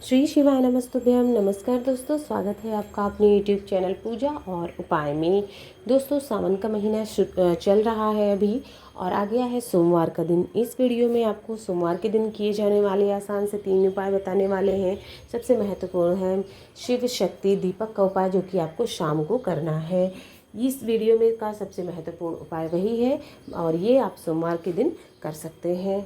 श्री शिवाय नमस्तुभ्यम। नमस्कार दोस्तों, स्वागत है आपका अपने यूट्यूब चैनल पूजा और उपाय में। दोस्तों, सावन का महीना चल रहा है अभी और आ गया है सोमवार का दिन। इस वीडियो में आपको सोमवार के दिन किए जाने वाले आसान से 3 उपाय बताने वाले हैं। सबसे महत्वपूर्ण है शिव शक्ति दीपक का उपाय, जो कि आपको शाम को करना है। इस वीडियो में का सबसे महत्वपूर्ण उपाय वही है और ये आप सोमवार के दिन कर सकते हैं।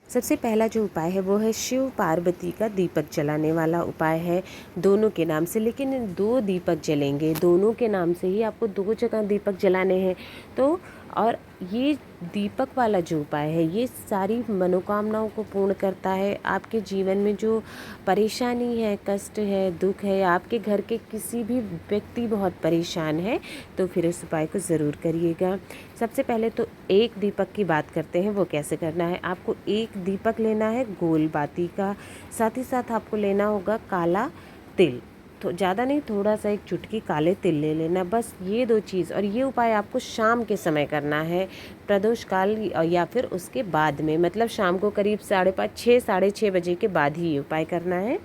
सबसे पहला जो उपाय है वो है शिव पार्वती का दीपक जलाने वाला उपाय है, दोनों के नाम से। लेकिन 2 दीपक जलेंगे, दोनों के नाम से ही आपको 2 जगह दीपक जलाने हैं। तो और ये दीपक वाला जो उपाय है ये सारी मनोकामनाओं को पूर्ण करता है। आपके जीवन में जो परेशानी है, कष्ट है, दुख है, आपके घर के किसी भी व्यक्ति बहुत परेशान है तो फिर इस उपाय को ज़रूर करिएगा। सबसे पहले तो एक दीपक की बात करते हैं, वो कैसे करना है। आपको एक दीपक लेना है गोल बाती का, साथ ही साथ आपको लेना होगा काला तिल। तो ज़्यादा नहीं, थोड़ा सा एक चुटकी काले तिल ले लेना, बस ये 2 चीज़। और ये उपाय आपको शाम के समय करना है, प्रदोष काल या फिर उसके बाद में, मतलब शाम को करीब 5:30 साढ़े 6 बजे के बाद ही ये उपाय करना है।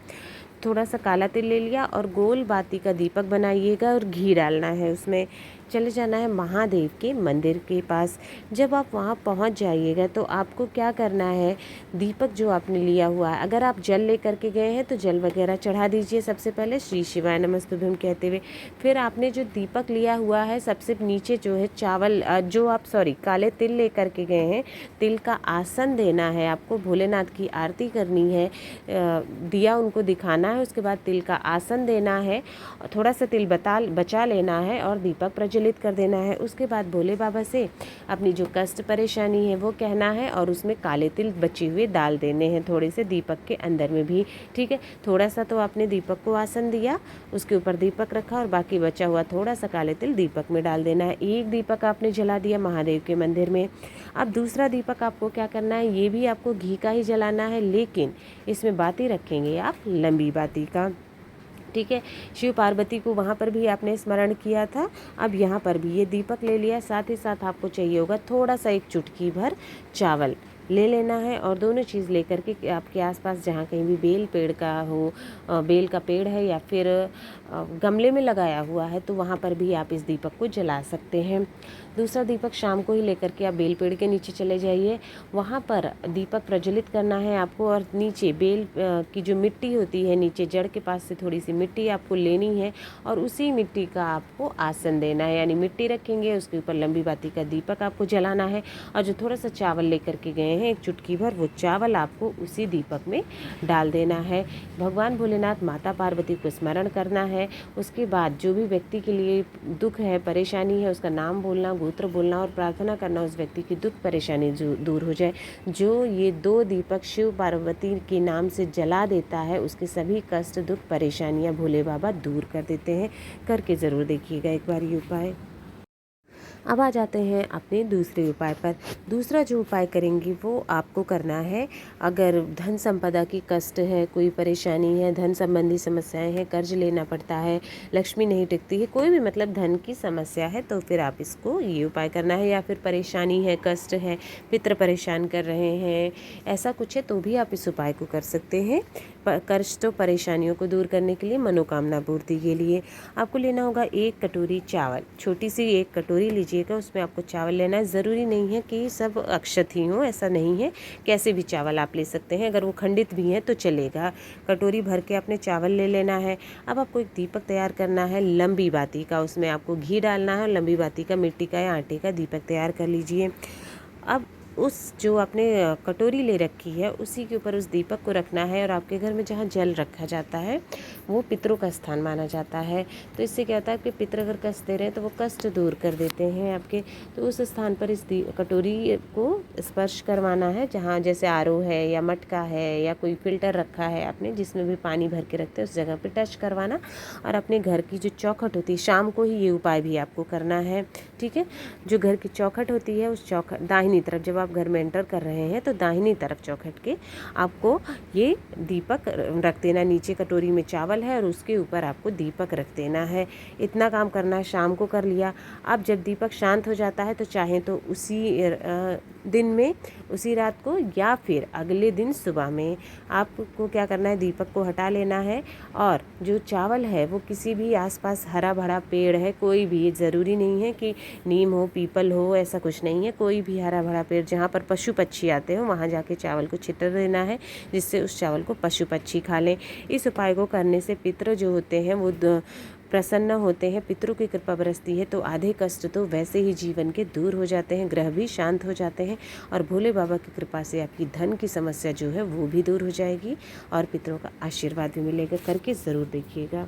थोड़ा सा काला तिल ले लिया और गोल बाती का दीपक बनाइएगा और घी डालना है उसमें। चले जाना है महादेव के मंदिर के पास। जब आप वहाँ पहुँच जाइएगा तो आपको क्या करना है, दीपक जो आपने लिया हुआ है, अगर आप जल लेकर के गए हैं तो जल वगैरह चढ़ा दीजिए सबसे पहले श्री शिवाय नमस्तुभ्यम कहते हुए। फिर आपने जो दीपक लिया हुआ है सबसे नीचे जो है चावल, जो आप काले तिल लेकर के गए हैं, तिल का आसन देना है आपको। भोलेनाथ की आरती करनी है, दिया उनको दिखाना है, उसके बाद तिल का आसन देना है, थोड़ा सा तिल बचा लेना है और दीपक प्रज्वलित कर देना है। उसके बाद भोले बाबा से अपनी जो कष्ट परेशानी है वो कहना है और उसमें काले तिल बचे हुए डाल देने हैं थोड़े से दीपक के अंदर में भी, ठीक है। थोड़ा सा तो आपने दीपक को आसन दिया, उसके ऊपर दीपक रखा और बाकी बचा हुआ थोड़ा सा काले तिल दीपक में डाल देना है। एक दीपक आपने जला दिया महादेव के मंदिर में। अब दूसरा दीपक आपको क्या करना है, ये भी आपको घी का ही जलाना है, लेकिन इसमें बाती रखेंगे आप लंबी बाती का, ठीक है। शिव पार्वती को वहाँ पर भी आपने स्मरण किया था, अब यहाँ पर भी ये दीपक ले लिया। साथ ही साथ आपको चाहिए होगा थोड़ा सा एक चुटकी भर चावल ले लेना है और दोनों चीज़ लेकर के आपके आसपास जहाँ कहीं भी बेल पेड़ का हो, बेल का पेड़ है या फिर गमले में लगाया हुआ है तो वहाँ पर भी आप इस दीपक को जला सकते हैं। दूसरा दीपक शाम को ही लेकर के आप बेल पेड़ के नीचे चले जाइए, वहाँ पर दीपक प्रज्वलित करना है आपको। और नीचे बेल की जो मिट्टी होती है, नीचे जड़ के पास से थोड़ी सी मिट्टी आपको लेनी है और उसी मिट्टी का आपको आसन देना है, यानी मिट्टी रखेंगे, उसके ऊपर लंबी बाती का दीपक आपको जलाना है और जो थोड़ा सा चावल लेकर के गए हैं, एक चुटकी भर, वो चावल आपको उसी दीपक में डाल देना है। भगवान भोलेनाथ, माता पार्वती को स्मरण करना है। उसके बाद जो भी व्यक्ति के लिए दुख है, परेशानी है, उसका नाम बोलना, गोत्र बोलना और प्रार्थना करना उस व्यक्ति की दुख परेशानी दूर हो जाए। जो ये 2 दीपक शिव पार्वती के नाम से जला देता है, उसके सभी कष्ट, दुख, परेशानियां भोले बाबा दूर कर देते हैं। करके ज़रूर देखिएगा एक बार ये उपाय। अब आ जाते हैं अपने दूसरे उपाय पर। दूसरा जो उपाय करेंगे वो आपको करना है, अगर धन संपदा की कष्ट है, कोई परेशानी है, धन संबंधी समस्याएं हैं, कर्ज लेना पड़ता है, लक्ष्मी नहीं टिकती है, कोई भी मतलब धन की समस्या है, तो फिर आप इसको ये उपाय करना है। या फिर परेशानी है, कष्ट है, पितृ परेशान कर रहे हैं, ऐसा कुछ है तो भी आप इस उपाय को कर सकते हैं। कष्टों परेशानियों को दूर करने के लिए, मनोकामना पूर्ति के लिए आपको लेना होगा 1 कटोरी चावल। छोटी सी 1 कटोरी लीजिएगा, उसमें आपको चावल लेना है। ज़रूरी नहीं है कि सब अक्षत ही हो, ऐसा नहीं है, कैसे भी चावल आप ले सकते हैं, अगर वो खंडित भी हैं तो चलेगा। कटोरी भर के आपने चावल ले लेना है। अब आपको एक दीपक तैयार करना है लंबी बाती का, उसमें आपको घी डालना है और लंबी बाती का मिट्टी का या आटे का दीपक तैयार कर लीजिए। अब उस जो आपने कटोरी ले रखी है उसी के ऊपर उस दीपक को रखना है और आपके घर में जहाँ जल रखा जाता है वो पितरों का स्थान माना जाता है। तो इससे क्या होता है कि पितर अगर कष्ट दे रहे हैं तो वो कष्ट दूर कर देते हैं आपके। तो उस स्थान पर इस कटोरी को स्पर्श करवाना है, जहाँ जैसे आरओ है या मटका है या कोई फिल्टर रखा है आपने जिसमें भी पानी भर के रखते हैं, उस जगह पर टच करवाना और अपने घर की जो चौखट होती है, शाम को ही ये उपाय भी आपको करना है, ठीक है। जो घर की चौखट होती है उस चौखट दाहिनी तरफ, जब आप घर में एंटर कर रहे हैं तो दाहिनी तरफ चौखट के आपको ये दीपक रख देना। नीचे कटोरी में चावल है और उसके ऊपर आपको दीपक रख देना है। इतना काम करना है, शाम को कर लिया। अब जब दीपक शांत हो जाता है तो चाहें तो उसी दिन में उसी रात को, या फिर अगले दिन सुबह में आपको क्या करना है, दीपक को हटा लेना है। और जो चावल है वो किसी भी आसपास हरा भरा पेड़ है, कोई भी, ज़रूरी नहीं है कि नीम हो, पीपल हो, ऐसा कुछ नहीं है, कोई भी हरा भरा पेड़ जहाँ पर पशु पक्षी आते हो वहाँ जाके चावल को छितर देना है, जिससे उस चावल को पशु पक्षी खा लें। इस उपाय को करने से पितृ जो होते हैं वो प्रसन्न होते हैं, पितरों की कृपा बरसती है, तो आधे कष्ट तो वैसे ही जीवन के दूर हो जाते हैं, ग्रह भी शांत हो जाते हैं, और भोले बाबा की कृपा से आपकी धन की समस्या जो है वो भी दूर हो जाएगी और पितरों का आशीर्वाद भी मिलेगा। करके ज़रूर देखिएगा।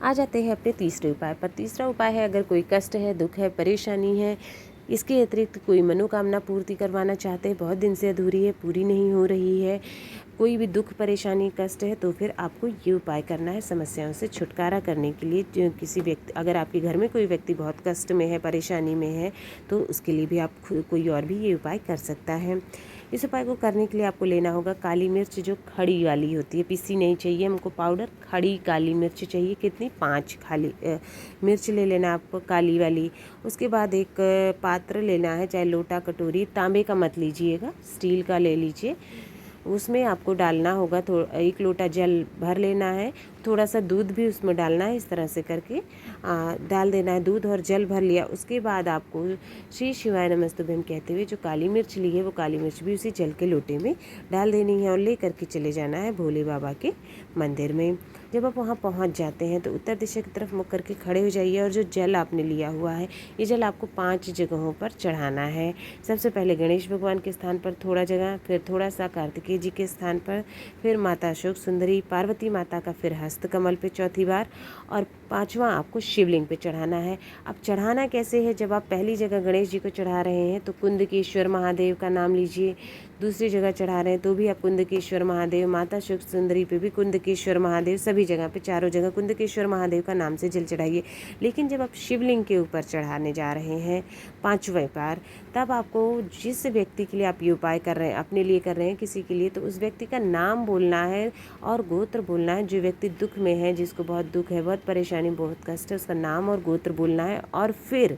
आ जाते हैं अपने तीसरे उपाय पर। तीसरा उपाय है, अगर कोई कष्ट है, दुख है, परेशानी है, इसके अतिरिक्त कोई मनोकामना पूर्ति करवाना चाहते हैं, बहुत दिन से अधूरी है, पूरी नहीं हो रही है, कोई भी दुख परेशानी कष्ट है, तो फिर आपको ये उपाय करना है समस्याओं से छुटकारा करने के लिए। जो किसी व्यक्ति, अगर आपके घर में कोई व्यक्ति बहुत कष्ट में है, परेशानी में है, तो उसके लिए भी आप कोई और भी ये उपाय कर सकता है। इस उपाय को करने के लिए आपको लेना होगा काली मिर्च, जो खड़ी वाली होती है, पीसी नहीं चाहिए हमको पाउडर, खड़ी काली मिर्च चाहिए। कितनी? 5 खाली मिर्च ले लेना आपको, काली वाली। उसके बाद एक पात्र लेना है, चाहे लोटा, कटोरी, तांबे का मत लीजिएगा, स्टील का ले लीजिए। उसमें आपको डालना होगा 1 लोटा जल भर लेना है, थोड़ा सा दूध भी उसमें डालना है। इस तरह से करके डाल देना है, दूध और जल भर लिया। उसके बाद आपको श्री शिवाय नमस्तुभ्यम कहते हुए जो काली मिर्च ली है वो काली मिर्च भी उसी जल के लोटे में डाल देनी है और ले करके चले जाना है भोले बाबा के मंदिर में। जब आप वहाँ पहुँच जाते हैं तो उत्तर दिशा की तरफ मुख करके खड़े हो जाइए, और जो जल आपने लिया हुआ है ये जल आपको 5 जगहों पर चढ़ाना है। सबसे पहले गणेश भगवान के स्थान पर थोड़ा जगह, फिर थोड़ा सा कार्तिकेय जी के स्थान पर, फिर माता अशोक सुंदरी, पार्वती माता का फिर हस्त कमल पे चौथी बार, और 5वां आपको शिवलिंग पे चढ़ाना है। अब चढ़ाना कैसे है? जब आप पहली जगह गणेश जी को चढ़ा रहे हैं तो कुंदकेश्वर महादेव का नाम लीजिए, दूसरी जगह चढ़ा रहे हैं तो भी आप कुंदकेश्वर महादेव, माता अशोक सुंदरी पे भी कुंदकेश्वर महादेव, सभी जगह पे, चारों जगह कुंदकेश्वर महादेव का नाम से जल चढ़ाइए। लेकिन जब आप शिवलिंग के ऊपर चढ़ाने जा रहे हैं 5वें बार, तब आपको जिस व्यक्ति के लिए आप ये उपाय कर रहे हैं, अपने लिए कर रहे हैं, किसी के लिए, तो उस व्यक्ति का नाम बोलना है और गोत्र बोलना है। जो व्यक्ति दुख में है, जिसको बहुत दुख है, बहुत परेशानी, बहुत कष्ट है, उसका नाम और गोत्र बोलना है, और फिर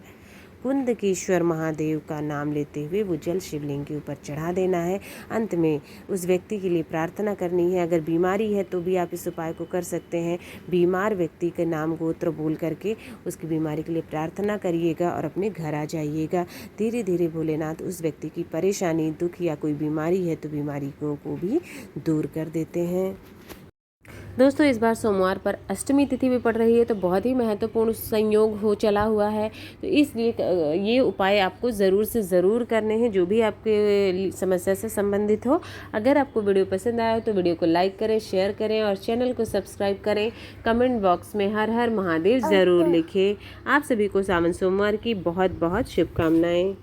कुंदकेश्वर महादेव का नाम लेते हुए वो जल शिवलिंग के ऊपर चढ़ा देना है। अंत में उस व्यक्ति के लिए प्रार्थना करनी है। अगर बीमारी है तो भी आप इस उपाय को कर सकते हैं। बीमार व्यक्ति के नाम गोत्र बोल करके उसकी बीमारी के लिए प्रार्थना करिएगा और अपने घर आ जाइएगा। धीरे धीरे भोलेनाथ उस व्यक्ति की परेशानी, दुख या कोई बीमारी है तो बीमारी को भी दूर कर देते हैं। दोस्तों, इस बार सोमवार पर अष्टमी तिथि भी पड़ रही है, तो बहुत ही महत्वपूर्ण संयोग हो चला हुआ है, तो इसलिए ये उपाय आपको ज़रूर से ज़रूर करने हैं, जो भी आपके समस्या से संबंधित हो। अगर आपको वीडियो पसंद आया हो तो वीडियो को लाइक करें, शेयर करें और चैनल को सब्सक्राइब करें। कमेंट बॉक्स में हर हर महादेव ज़रूर लिखें। आप सभी को सावन सोमवार की बहुत बहुत शुभकामनाएँ।